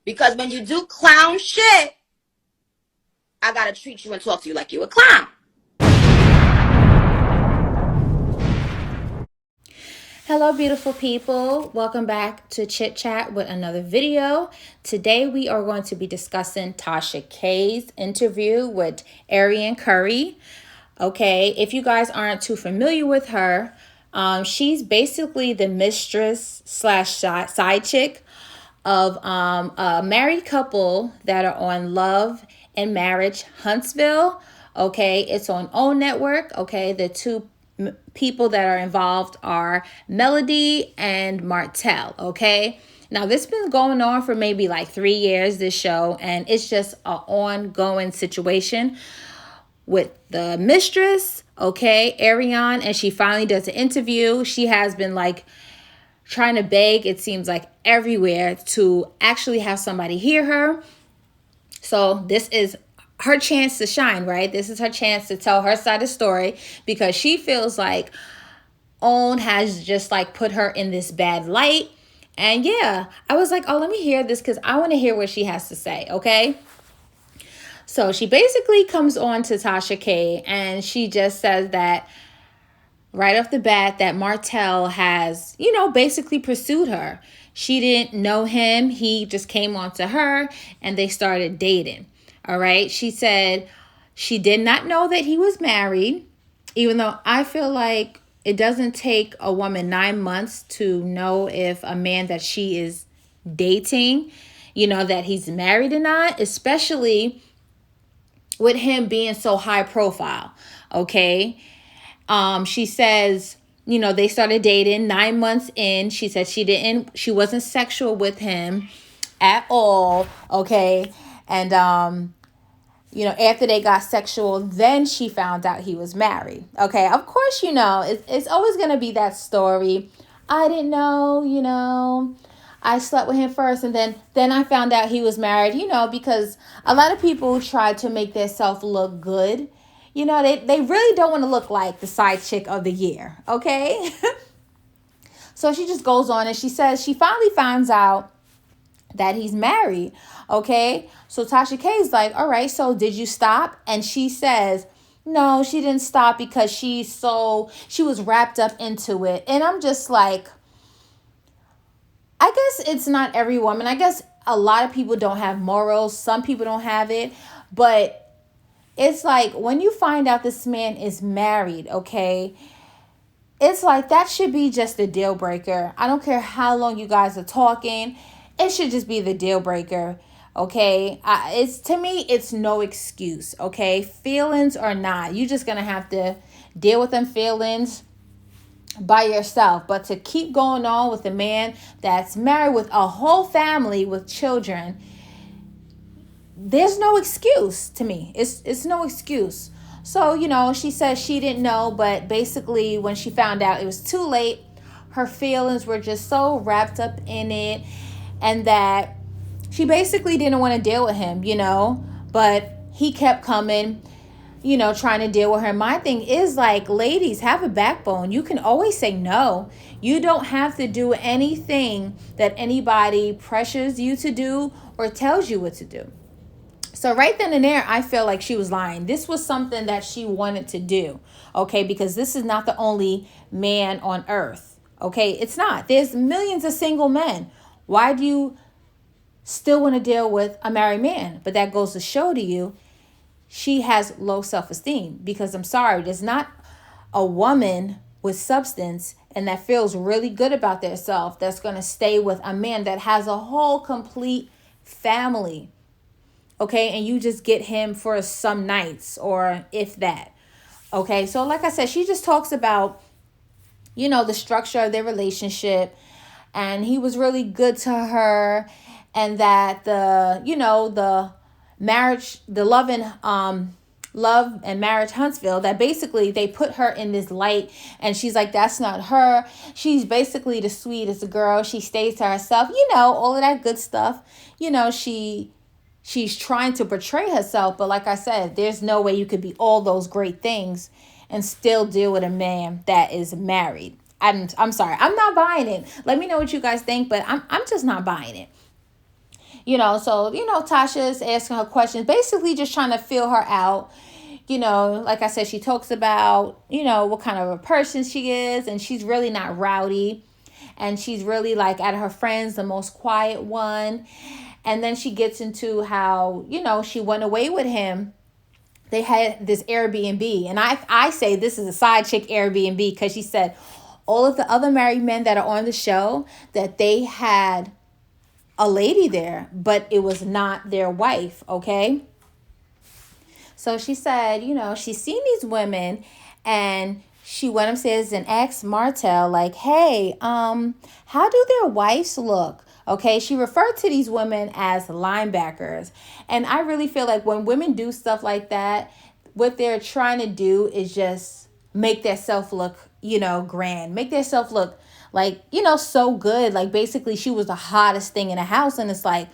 Because when you do clown shit, I gotta treat you and talk to you like you a clown. Hello, beautiful people. Welcome back to Chit Chat with another video. Today, we are going to be discussing Tasha K's interview with Arionne Curry. Okay, if you guys aren't too familiar with her, she's basically the mistress slash side chick of a married couple that are on Love and Marriage Huntsville. Okay, it's on OWN Network. Okay, the two people that are involved are Melody and Martell. Okay, now this has been going on for maybe like 3 years, this show, and it's just an ongoing situation with the mistress, okay, Arionne, and she finally does an interview. She has been like trying to beg, it seems like everywhere, to actually have somebody hear her. So this is her chance to shine, right? This is her chance to tell her side of the story, because she feels like OWN has just like put her in this bad light. And yeah, I was like, oh, let me hear this because I want to hear what she has to say, okay? So she basically comes on to Tasha K and she just says that right off the bat that Martell has, basically pursued her. She didn't know him. He just came on to her and they started dating. All right. She said she did not know that he was married, even though I feel like it doesn't take a woman 9 months to know if a man that she is dating, that he's married or not, especially with him being so high profile. Okay. She says, they started dating 9 months in. She said she wasn't sexual with him at all. Okay. And, after they got sexual, then she found out he was married. Okay. Of course, it's always going to be that story. I didn't know, I slept with him first and then I found out he was married, because a lot of people try to make themselves look good. They really don't want to look like the side chick of the year, okay? So she just goes on and she says she finally finds out that he's married, okay? So Tasha K is like, all right, so did you stop? And she says, no, she didn't stop because she was wrapped up into it. And I'm just like, I guess it's not every woman. I guess a lot of people don't have morals. Some people don't have it. But it's like when you find out this man is married, okay, it's like that should be just a deal breaker. I don't care how long you guys are talking. It should just be the deal breaker, okay? It's to me, it's no excuse, okay? Feelings or not, you're just going to have to deal with them feelings by yourself. But to keep going on with a man that's married with a whole family with children, there's no excuse to me. It's no excuse. So, she says she didn't know, but basically when she found out it was too late, her feelings were just so wrapped up in it, and that she basically didn't want to deal with him, but he kept coming, trying to deal with her. My thing is, like, ladies, have a backbone. You can always say no. You don't have to do anything that anybody pressures you to do or tells you what to do. So right then and there, I feel like she was lying. This was something that she wanted to do, okay? Because this is not the only man on earth, okay? It's not. There's millions of single men. Why do you still want to deal with a married man? But that goes to show to you, she has low self-esteem. Because I'm sorry, there's not a woman with substance and that feels really good about themselves that's going to stay with a man that has a whole complete family. Okay, and you just get him for some nights or if that. Okay, so like I said, she just talks about, the structure of their relationship, and he was really good to her, and that the marriage, the love and marriage Huntsville, that basically they put her in this light, and she's like, that's not her. She's basically the sweetest girl. She stays to herself, all of that good stuff. She's trying to portray herself, but like I said, there's no way you could be all those great things and still deal with a man that is married. I'm sorry. I'm not buying it. Let me know what you guys think, but I'm just not buying it. Tasha is asking her questions, basically just trying to feel her out. Like I said, she talks about, what kind of a person she is, and she's really not rowdy. And she's really, like, out of her friends, the most quiet one. And then she gets into how, she went away with him. They had this Airbnb. And I say this is a side chick Airbnb, because she said all of the other married men that are on the show, that they had a lady there, but it was not their wife, okay? So she said, she's seen these women, and she went upstairs and asked Martell, like, hey, how do their wives look? Okay, she referred to these women as linebackers. And I really feel like when women do stuff like that, what they're trying to do is just make their self look, grand. Make their self look like, so good. Like, basically, she was the hottest thing in the house. And it's like,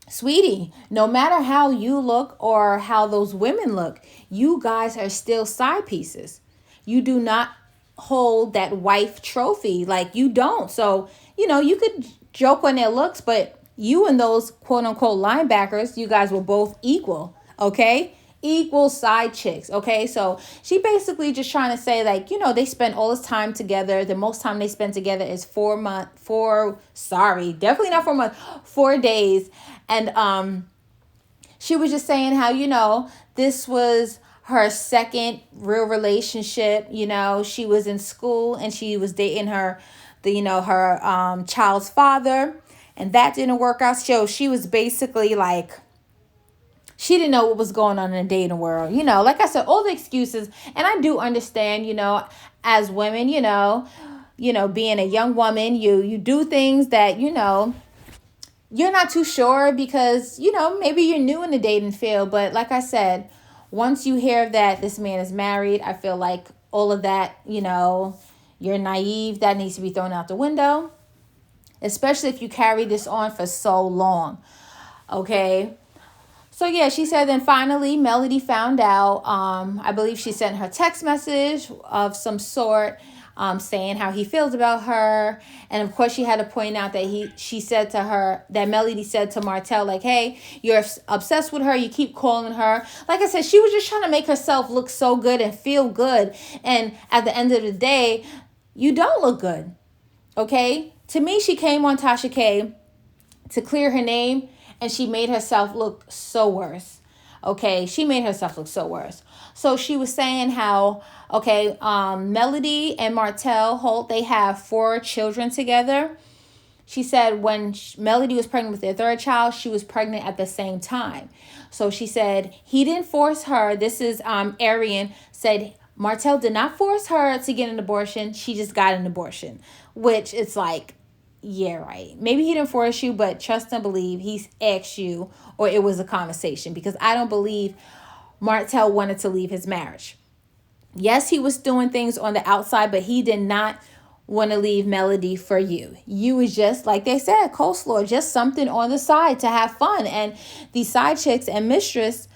sweetie, no matter how you look or how those women look, you guys are still side pieces. You do not hold that wife trophy. Like, you don't. So, you could joke on their looks, but you and those quote unquote linebackers, you guys were both equal. Okay? Equal side chicks. Okay? So she basically just trying to say, like, they spend all this time together. The most time they spend together is 4 days. And she was just saying how, this was her second real relationship. She was in school and she was dating her child's father, and that didn't work out. So she was basically like, she didn't know what was going on in the dating world. Like I said, all the excuses. And I do understand, as women, being a young woman, you do things that, you're not too sure because, maybe you're new in the dating field. But like I said, once you hear that this man is married, I feel like all of that, you're naive. That needs to be thrown out the window, especially if you carry this on for so long. Okay. So yeah, she said then finally Melody found out. I believe she sent her text message of some sort, saying how he feels about her. And of course she had to point out that she said to her, that Melody said to Martell, like, hey, you're obsessed with her. You keep calling her. Like I said, she was just trying to make herself look so good and feel good. And at the end of the day, you don't look good. Okay. To me, she came on Tasha K to clear her name, and she made herself look so worse. Okay, she made herself look so worse. So she was saying how, okay, Melody and Martell Holt, they have 4 children together. She said when Melody was pregnant with their 3rd child, she was pregnant at the same time. So she said he didn't force her. This is Arionne said Martell did not force her to get an abortion. She just got an abortion, which it's like, yeah, right. Maybe he didn't force you, but trust and believe he asked you, or it was a conversation, because I don't believe Martell wanted to leave his marriage. Yes, he was doing things on the outside, but he did not want to leave Melody for you. You was just, like they said, coleslaw, just something on the side to have fun. And these side chicks and mistress,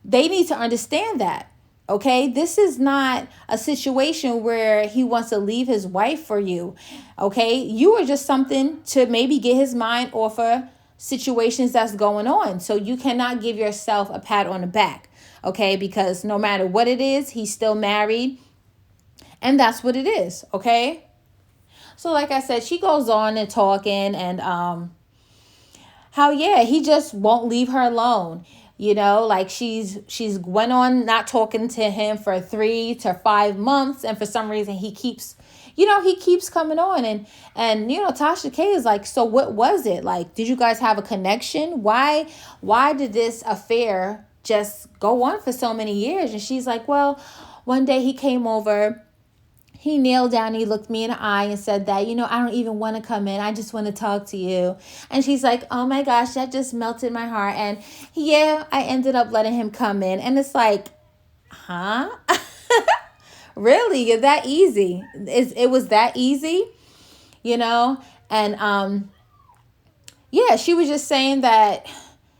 they need to understand that. Okay, this is not a situation where he wants to leave his wife for you. Okay, you are just something to maybe get his mind off of situations that's going on. So you cannot give yourself a pat on the back. Okay, because no matter what it is, he's still married. And that's what it is. Okay. So like I said, she goes on and talking and how, yeah, he just won't leave her alone. Like she's went on not talking to him for 3 to 5 months, and for some reason he keeps coming on, and Tasha K is like, so what was it like? Did you guys have a connection? Why did this affair just go on for so many years? And she's like, well, one day he came over. He kneeled down, he looked me in the eye and said that, I don't even want to come in. I just want to talk to you. And she's like, oh my gosh, that just melted my heart. And yeah, I ended up letting him come in. And it's like, huh? Really? Is that easy? It was that easy? And yeah, she was just saying that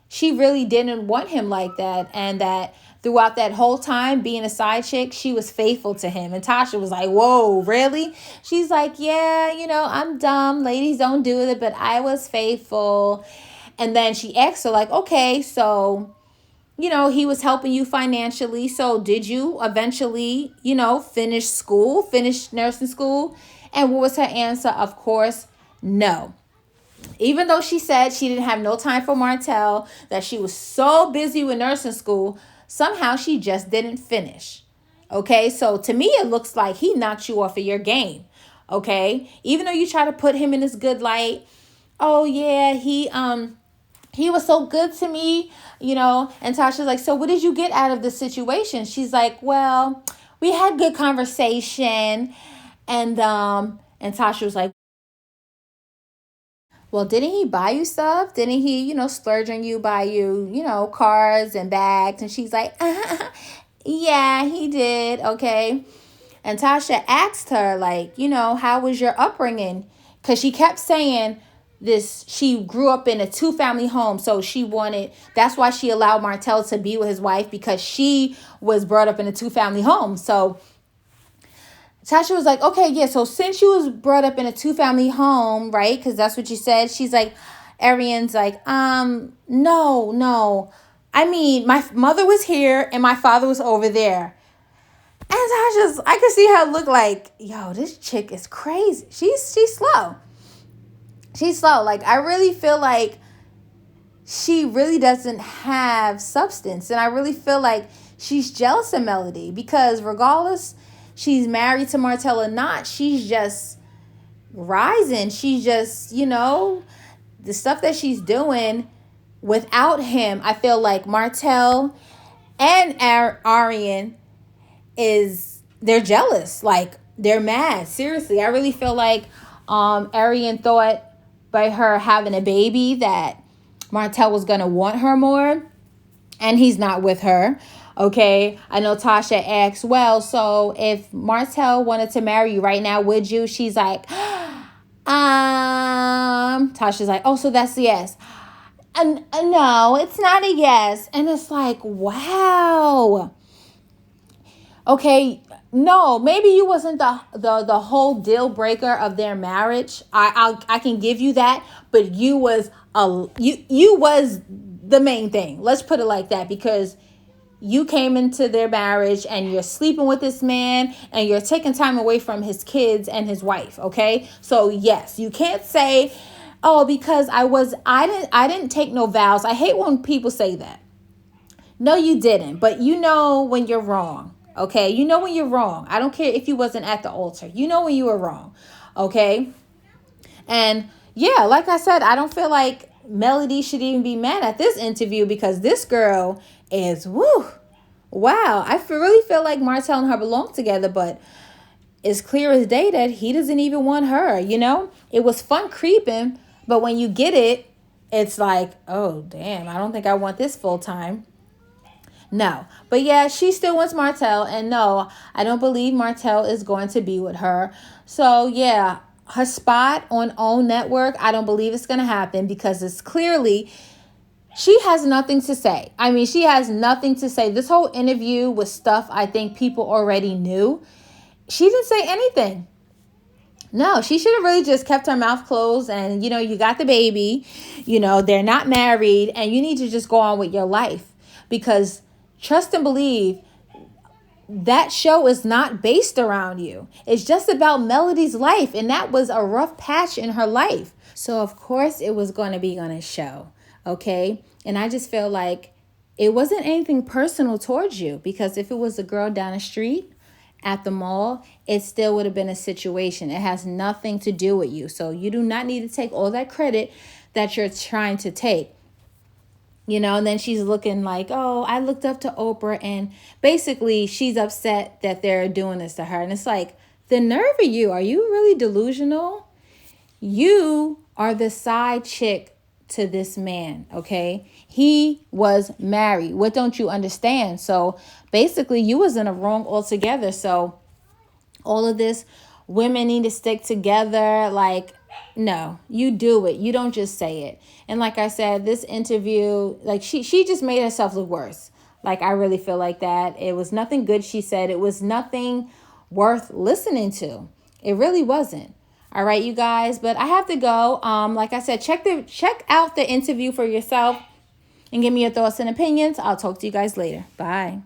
she really didn't want him like that, and that throughout that whole time being a side chick, she was faithful to him. And Tasha was like, whoa, really? She's like, yeah, I'm dumb. Ladies don't do it, but I was faithful. And then she asked her, like, okay, so, he was helping you financially. So did you eventually, finish nursing school? And what was her answer? Of course, no. Even though she said she didn't have no time for Martell, that she was so busy with nursing school, somehow she just didn't finish. Okay, so to me, it looks like he knocked you off of your game. Okay, even though you try to put him in this good light, oh yeah, he was so good to me, and Tasha's like, so what did you get out of the situation? She's like, well, we had good conversation, and Tasha was like, well, didn't he buy you stuff? Didn't he, splurge on you, buy you, cars and bags? And she's like, yeah, he did. Okay. And Tasha asked her, like, how was your upbringing? Because she kept saying this, she grew up in a 2-family home. So that's why she allowed Martell to be with his wife, because she was brought up in a 2-family home. So Tasha was like, okay, yeah, so since you was brought up in a 2-family home, right? Because that's what you said. She's like, Arionne's like, no. I mean, my mother was here and my father was over there. And I could see her look like, yo, this chick is crazy. She's slow. She's slow. Like, I really feel like she really doesn't have substance. And I really feel like she's jealous of Melody, because regardless she's married to Martell or not, she's just rising. She's just, the stuff that she's doing without him. I feel like Martell and Arionne they're jealous. Like, they're mad. Seriously, I really feel like Arionne thought by her having a baby that Martell was going to want her more, and he's not with her. Okay, I know Tasha asked, well, so if Martell wanted to marry you right now, would you? She's like, Tasha's like, oh, so that's a yes. And no, it's not a yes. And it's like, wow. Okay, no, maybe you wasn't the whole deal breaker of their marriage. I can give you that, but you was the main thing. Let's put it like that, because you came into their marriage and you're sleeping with this man and you're taking time away from his kids and his wife. Okay, so yes, you can't say, oh, because I didn't take no vows. I hate when people say that. No, you didn't, but when you're wrong. Okay, when you're wrong. I don't care if you wasn't at the altar. When you were wrong. Okay, and yeah, like I said, I don't feel like Melody should even be mad at this interview, because this girl is wow. I really feel like Martell and her belong together, but it's clear as day that he doesn't even want her. It was fun creeping, but when you get it, it's like, oh damn, I don't think I want this full time. No, but yeah, she still wants Martell, and no, I don't believe Martell is going to be with her. So yeah, her spot on OWN Network, I don't believe it's going to happen, because it's clearly she has nothing to say. I mean, she has nothing to say. This whole interview was stuff I think people already knew. She didn't say anything. No, she should have really just kept her mouth closed, and you got the baby, they're not married, and you need to just go on with your life, because trust and believe, that show is not based around you. It's just about Melody's life, and that was a rough patch in her life. So of course it was going to be on a show, okay? And I just feel like it wasn't anything personal towards you, because if it was a girl down the street at the mall, it still would have been a situation. It has nothing to do with you. So you do not need to take all that credit that you're trying to take. And then she's looking like, oh, I looked up to Oprah, and basically she's upset that they're doing this to her. And it's like, the nerve of you. Are you really delusional? You are the side chick to this man, okay? He was married. What don't you understand? So basically you was in the wrong altogether. So all of this, women need to stick together, like, no, you do it. You don't just say it. And like I said, this interview, like she just made herself look worse. Like, I really feel like that. It was nothing good she said. It was nothing worth listening to. It really wasn't. All right, you guys, but I have to go. Like I said, check out the interview for yourself and give me your thoughts and opinions. I'll talk to you guys later. Bye.